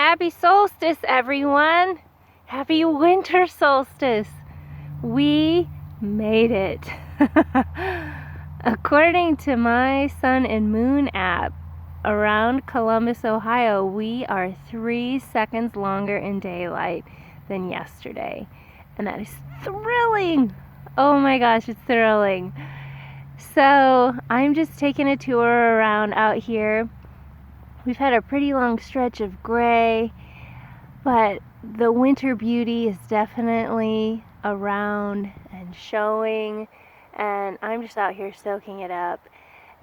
Happy solstice, everyone! Happy winter solstice! We made it! According to my Sun and Moon app, around Columbus, Ohio, we are 3 seconds longer in daylight than yesterday. And that is thrilling! Oh my gosh, it's thrilling. So, I'm just taking a tour around out here. We've had a pretty long stretch of gray, but the winter beauty is definitely around and showing, and I'm just out here soaking it up.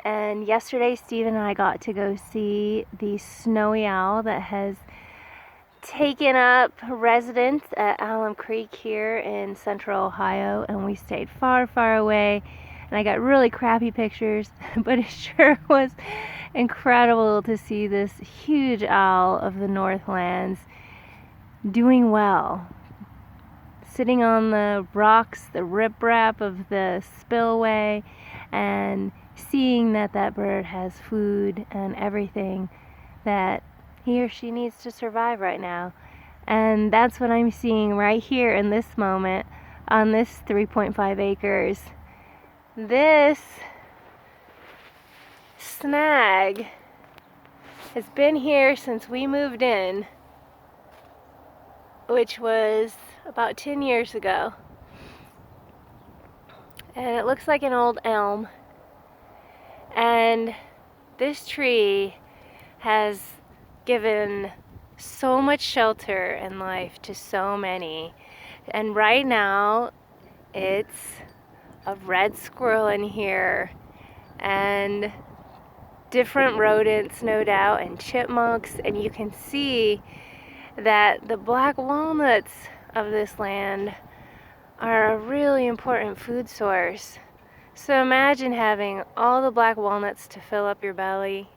And yesterday, Steve and I got to go see the snowy owl that has taken up residence at Alum Creek here in central Ohio, and we stayed far, far away. And I got really crappy pictures, but it sure was incredible to see this huge owl of the Northlands doing well. Sitting on the rocks, the riprap of the spillway, and seeing that that bird has food and everything that he or she needs to survive right now. And that's what I'm seeing right here in this moment on this 3.5 acres. This snag has been here since we moved in, which was about 10 years ago. And it looks like an old elm. And this tree has given so much shelter and life to so many. And right now, it's a red squirrel in here, and different rodents, no doubt, and chipmunks, and you can see that the black walnuts of this land are a really important food source. So imagine having all the black walnuts to fill up your belly,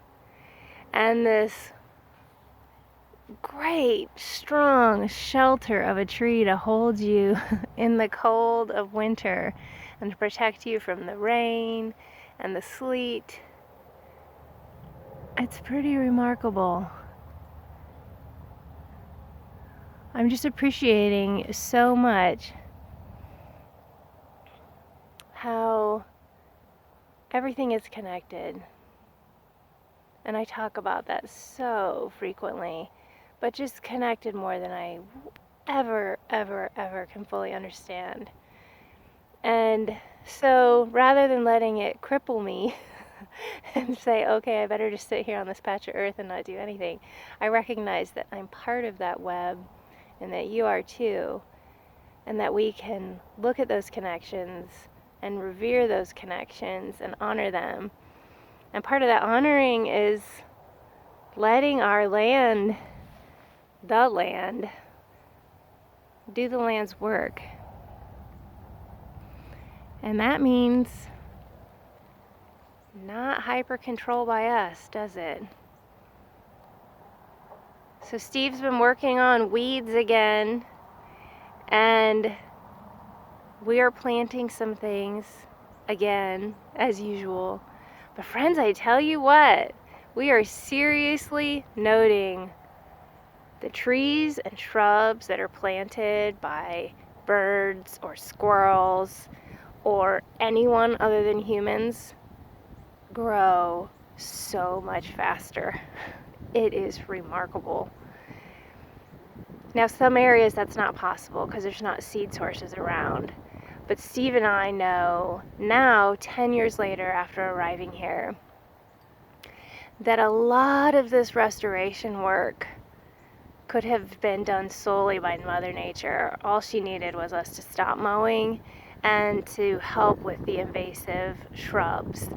and this great, strong shelter of a tree to hold you in the cold of winter and to protect you from the rain and the sleet. It's pretty remarkable. I'm just appreciating so much how everything is connected. And I talk about that so frequently, but just connected more than I ever can fully understand. And so rather than letting it cripple me and say, okay, I better just sit here on this patch of earth and not do anything, I recognize that I'm part of that web and that you are too, and that we can look at those connections and revere those connections and honor them. And part of that honoring is letting our land, the land, do the land's work. And that means not hyper control by us, does it? So Steve's been working on weeds again, and we are planting some things again, as usual. But friends, I tell you what, we are seriously noting the trees and shrubs that are planted by birds or squirrels or anyone other than humans grow so much faster. It is remarkable. Now, some areas that's not possible because there's not seed sources around. But Steve and I know now, 10 years later after arriving here, that a lot of this restoration work could have been done solely by Mother Nature. All she needed was us to stop mowing and to help with the invasive shrubs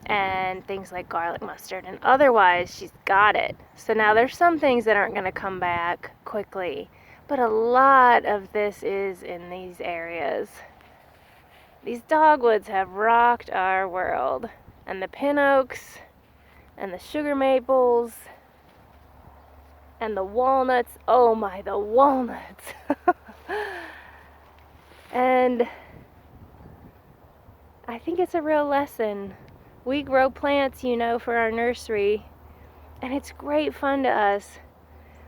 and things like garlic mustard, and otherwise she's got it. So now there's some things that aren't going to come back quickly, but a lot of this is in these areas. These dogwoods have rocked our world, and the pin oaks and the sugar maples and the walnuts. Oh my, the walnuts. And I think it's a real lesson. We grow plants, for our nursery, and it's great fun to us.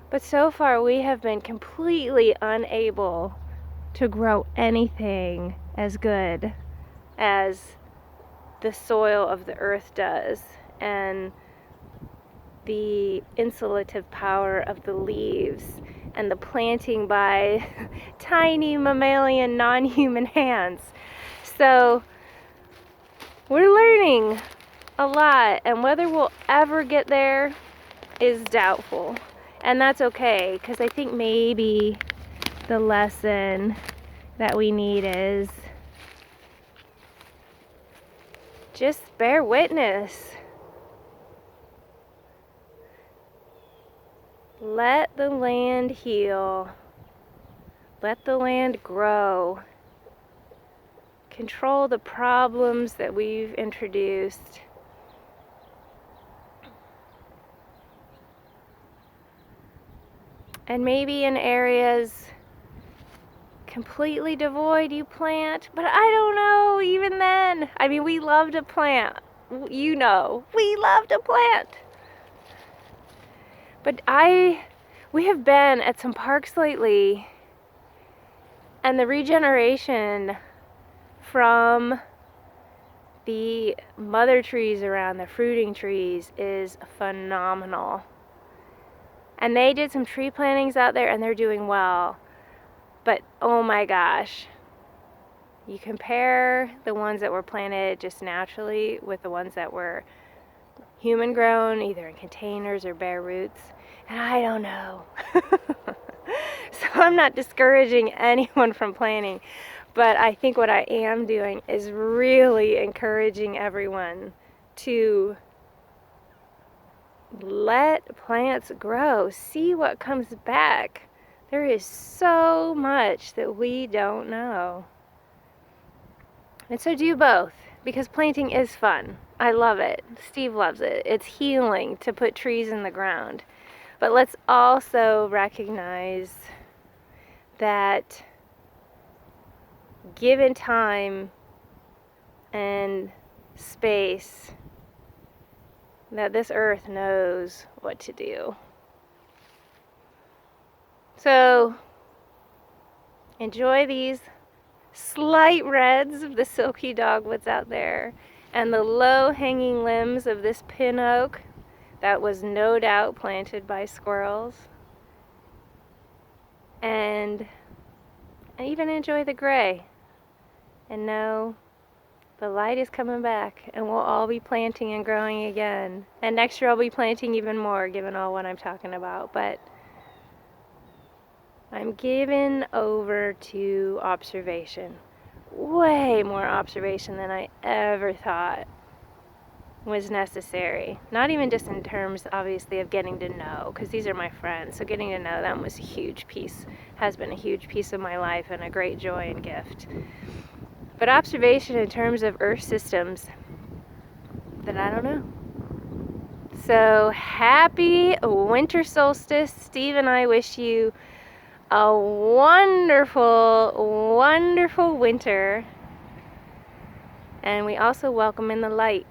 But so far we have been completely unable to grow anything as good as the soil of the earth does, and the insulative power of the leaves, and the planting by tiny mammalian non-human hands. So we're learning a lot, and whether we'll ever get there is doubtful. And that's okay, because I think maybe the lesson that we need is just bear witness. Let the land heal. Let the land grow. Control the problems that we've introduced. And maybe in areas completely devoid you plant, but I don't know, even then. I mean, we love to plant. You know, we love to plant. But we have been at some parks lately, and the regeneration from the mother trees around, the fruiting trees, is phenomenal. And they did some tree plantings out there, and they're doing well. But oh my gosh, you compare the ones that were planted just naturally with the ones that were human grown, either in containers or bare roots, and I don't know. So I'm not discouraging anyone from planting, but I think what I am doing is really encouraging everyone to let plants grow, see what comes back. There is so much that we don't know. And so do both, because planting is fun. I love it. Steve loves it. It's healing to put trees in the ground. But let's also recognize that given time and space, that this earth knows what to do. So enjoy these slight reds of the silky dogwoods out there, and the low-hanging limbs of this pin oak that was no doubt planted by squirrels. And even enjoy the gray, and know the light is coming back, and we'll all be planting and growing again. And next year I'll be planting even more, given all what I'm talking about. But I'm given over to observation. Way more observation than I ever thought was necessary. Not even just in terms, obviously, of getting to know, because these are my friends, so getting to know them was a huge piece, has been a huge piece of my life, and a great joy and gift. But observation in terms of earth systems that I don't know. So happy winter solstice. Steve and I wish you a wonderful, wonderful winter. And we also welcome in the light.